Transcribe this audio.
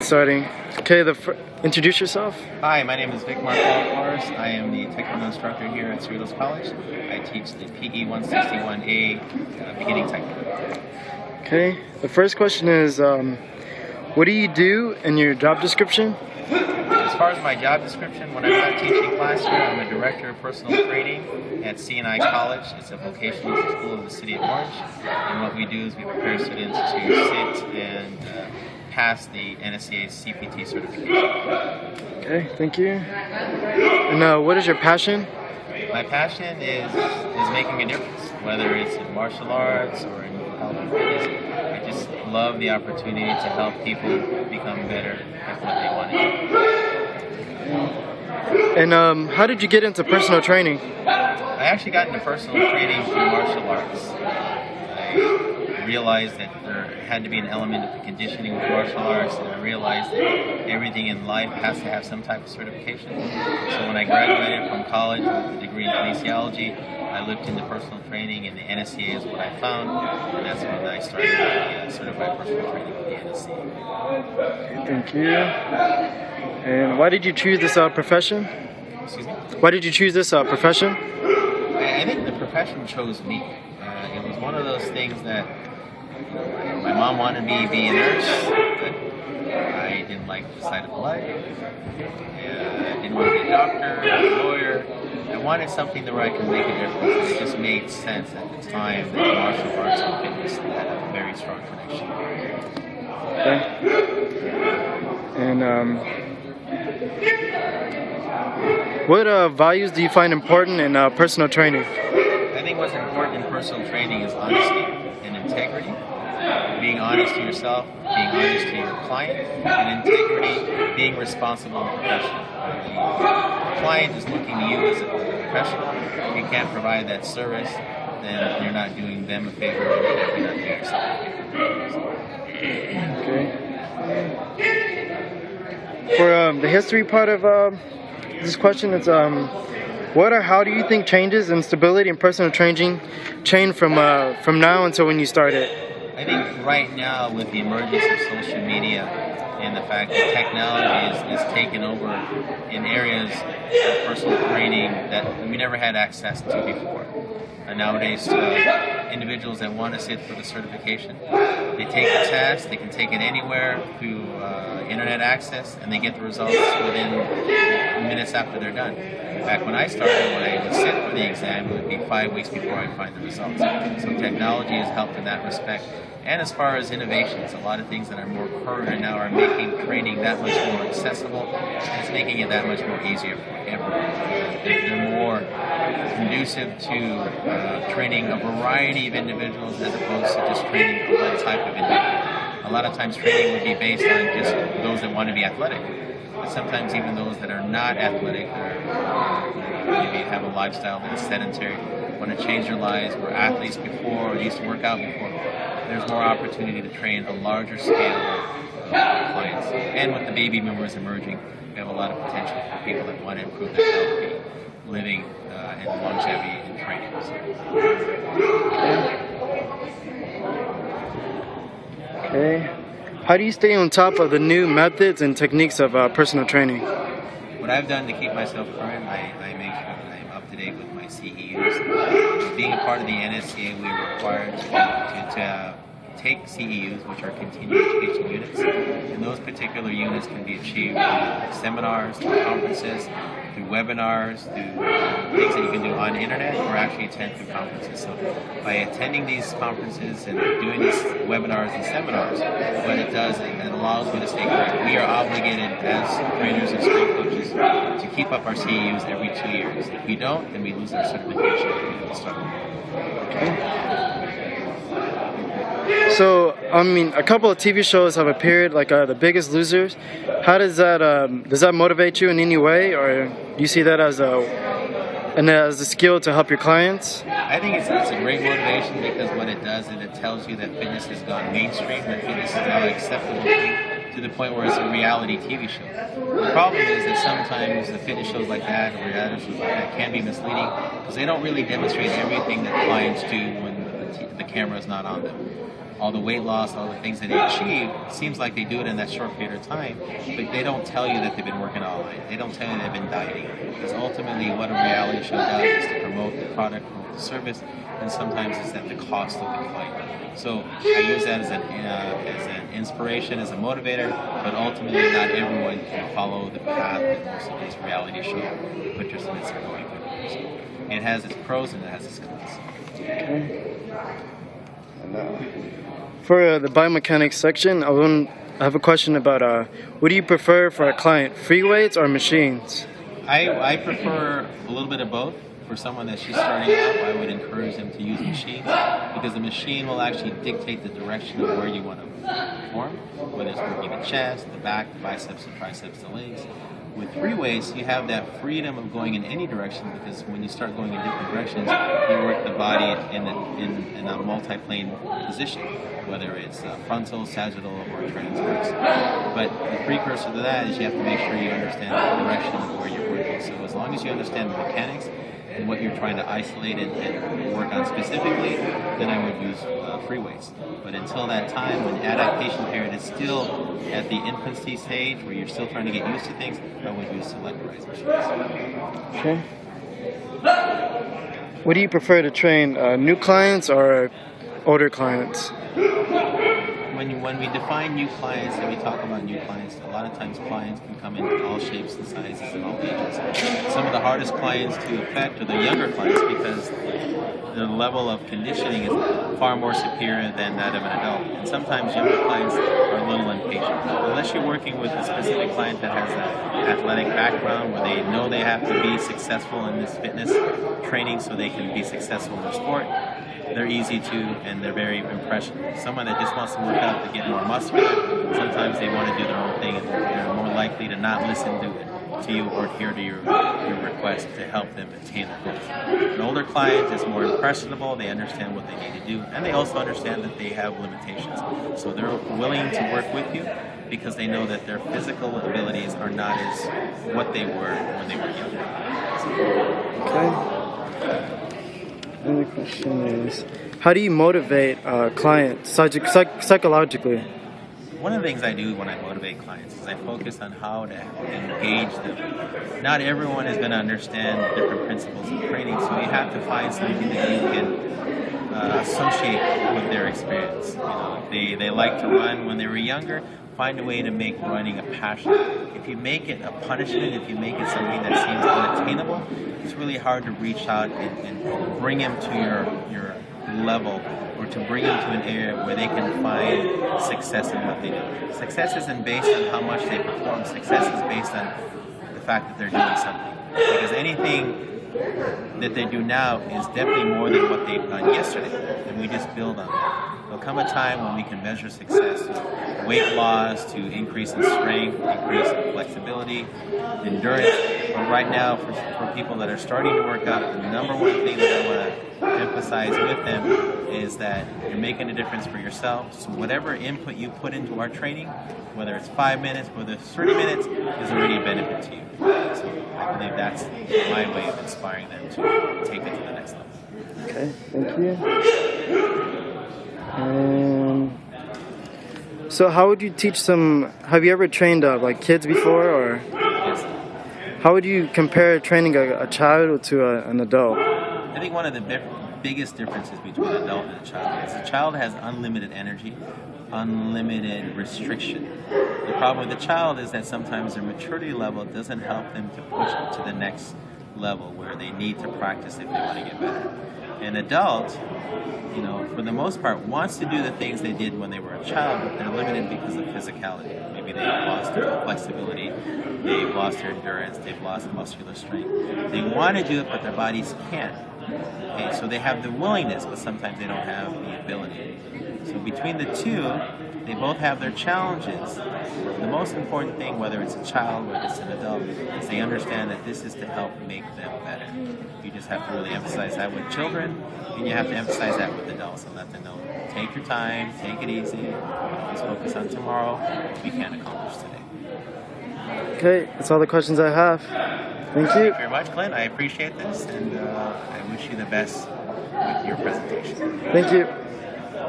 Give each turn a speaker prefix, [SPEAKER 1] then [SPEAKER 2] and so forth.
[SPEAKER 1] Starting. Okay, introduce yourself.
[SPEAKER 2] Hi, my name is Vic Mark-Flores. I am the Taekwondo instructor here at Cerritos College. I teach the PE 161A beginning Taekwondo.
[SPEAKER 1] Okay, the first question is, what do you do in your job description?
[SPEAKER 2] As far as my job description, when I'm not teaching class here, I'm a director of personal training at CNI College. It's a vocational school of the city of Orange. And what we do is we prepare students to sit and pass the NSCA CPT certification.
[SPEAKER 1] Okay, thank you. And what is your passion?
[SPEAKER 2] My passion is making a difference, whether it's in martial arts or in health and fitness. I just love the opportunity to help people become better at what they want to do.
[SPEAKER 1] And how did you get into personal training?
[SPEAKER 2] I actually got into personal training through martial arts. I realized that there had to be an element of conditioning with martial arts, and I realized that everything in life has to have some type of certification. So when I graduated from college with a degree in kinesiology, I looked into personal training, and the NSCA is what I found, and that's when I started the certified personal training with the NSCA.
[SPEAKER 1] Okay, thank you. And why did you choose this profession?
[SPEAKER 2] Excuse me?
[SPEAKER 1] Why did you choose this profession?
[SPEAKER 2] I think the profession chose me. It was one of those things that my mom wanted me to be a nurse, but I didn't like the sight of life. I didn't want to be a doctor, a lawyer. I wanted something where I could make a difference. It just made sense at the time that martial arts and fitness had a very strong connection.
[SPEAKER 1] Okay. And what values do you find important in personal training?
[SPEAKER 2] I think what's important in personal training is honesty and integrity. Being honest to yourself, being honest to your client, and integrity, being responsible and professional. The client is looking to you as a professional. If you can't provide that service, then you're not doing them a favor, and you're definitely not doing yourself a favor.
[SPEAKER 1] Okay. For the history part of this question, it's what or how do you think changes in stability and personal training change from now until when you started?
[SPEAKER 2] I think right now, with the emergence of social media and the fact that technology is taken over in areas of personal training that we never had access to before. And nowadays, individuals that want to sit for the certification, they take the test, they can take it anywhere through internet access, and they get the results within minutes after they're done. Back when I started, when I would sit for the exam, it would be 5 weeks before I'd find the results. So technology has helped in that respect. And as far as innovations, a lot of things that are more current now are making training that much more accessible, and it's making it that much more easier for everyone. They're more conducive to training a variety of individuals as opposed to just training one type of individual. A lot of times training would be based on just those that want to be athletic. But sometimes even those that are not athletic, or maybe have a lifestyle that's sedentary, want to change their lives, were athletes before or used to work out before, there's more opportunity to train a larger scale of clients. And with the baby boomers emerging, we have a lot of potential for people that want to improve their healthy living and longevity in training.
[SPEAKER 1] Okay. How do you stay on top of the new methods and techniques of personal training?
[SPEAKER 2] What I've done to keep myself current, I make sure that I'm up to date with my CEUs. Being a part of the NSCA, we were required to take CEUs, which are continuing education units, and those particular units can be achieved through seminars, through conferences, through webinars, through things that you can do on the internet, or actually attend through conferences. So by attending these conferences and doing these webinars and seminars, what it does is it allows me to stay current. We are obligated as trainers and strength coaches to keep up our CEUs every 2 years. If we don't, then we lose our certification at the start.
[SPEAKER 1] So, I mean, a couple of TV shows have appeared, like The Biggest Losers. How does that motivate you in any way, or do you see that as a skill to help your clients?
[SPEAKER 2] I think it's a great motivation, because what it does is it tells you that fitness has gone mainstream, that fitness is now an acceptable thing, to the point where it's a reality TV show. The problem is that sometimes the fitness shows like that, or reality shows like that, can be misleading, because they don't really demonstrate everything that clients do when the camera is not on them. all the weight loss, all the things that they achieve, it seems like they do it in that short period of time, but they don't tell you that they've been working all night. They don't tell you they've been dieting. Because ultimately what a reality show does is to promote the product, promote the service, and sometimes it's at the cost of the client. So I use that as an inspiration, as a motivator, but ultimately not everyone can follow the path that most of these reality show participants are going through. So it has its pros and it has its cons.
[SPEAKER 1] Okay. And, for the biomechanics section, I have a question about what do you prefer for a client, free weights or machines?
[SPEAKER 2] I prefer a little bit of both. For someone that's just starting out, I would encourage them to use machines because the machine will actually dictate the direction of where you want to perform, whether it's working the chest, the back, the biceps, the triceps, the legs. With free weights, you have that freedom of going in any direction because when you start going in different directions, you work the body in a multi-plane position, whether it's frontal, sagittal, or transverse. But the precursor to that is you have to make sure you understand the direction of where you're working. So as long as you understand the mechanics and what you're trying to isolate and work on specifically, then I would use free weights. But until that time, when adaptation period is still at the infancy stage, where you're still trying to get used to things, I would use selectorized machines.
[SPEAKER 1] Okay. What do you prefer to train, new clients or older clients?
[SPEAKER 2] When we define new clients and we talk about new clients, a lot of times clients can come in all shapes and sizes and all ages. Some of the hardest clients to affect are the younger clients because the level of conditioning is far more superior than that of an adult. And sometimes younger clients are a little impatient. Unless you're working with a specific client that has an athletic background where they know they have to be successful in this fitness training so they can be successful in their sport, they're easy to and they're very impressionable. Someone that just wants to work out to get more muscular, sometimes they want to do their own thing and they're more likely to not listen to you or adhere to your request to help them attain their goals. An older client is more impressionable, they understand what they need to do, and they also understand that they have limitations. So they're willing to work with you because they know that their physical abilities are not as what they were when they were younger.
[SPEAKER 1] Okay. Another question is, how do you motivate clients psychologically?
[SPEAKER 2] One of the things I do when I motivate clients is I focus on how to engage them. Not everyone is going to understand the different principles of training, so you have to find something that you can associate with their experience. You know, they like to run when they were younger. Find a way to make running a passion. If you make it a punishment, if you make it something that seems unattainable, it's really hard to reach out and bring them to your level, or to bring them to an area where they can find success in what they do. Success isn't based on how much they perform. Success is based on the fact that they're doing something. Because anything that they do now is definitely more than what they've done yesterday, and we just build on that. There'll come a time when we can measure success to weight loss, to increase in strength, increase in flexibility, endurance. But right now, for people that are starting to work out, the number one thing that I want to emphasize with them is that you're making a difference for yourself. So whatever input you put into our training, whether it's 5 minutes, whether it's 30 minutes, is already a benefit to you. So I believe that's my way of inspiring them to take it to the next level.
[SPEAKER 1] Okay, thank you. So how would you teach them, have you ever trained like kids before, or
[SPEAKER 2] Yes.
[SPEAKER 1] how would you compare training a child to an adult?
[SPEAKER 2] I think one of the biggest differences between an adult and a child is a child has unlimited energy, unlimited restriction. The problem with the child is that sometimes their maturity level doesn't help them to push to the next level where they need to practice if they want to get better. An adult, you know, for the most part, wants to do the things they did when they were a child, but they're limited because of physicality. Maybe they've lost their flexibility, they've lost their endurance, they've lost muscular strength. They want to do it, but their bodies can't. Okay, so they have the willingness, but sometimes they don't have the ability. So between the two, they both have their challenges. The most important thing, whether it's a child or it's an adult, is they understand that this is to help make them better. You just have to really emphasize that with children, and you have to emphasize that with adults and let them know, take your time, take it easy, always focus on tomorrow, what you can accomplish today.
[SPEAKER 1] Okay, that's all the questions I have. Thank you.
[SPEAKER 2] Thank you very much, Clint. I appreciate this, and I wish you the best with your presentation.
[SPEAKER 1] Thank you.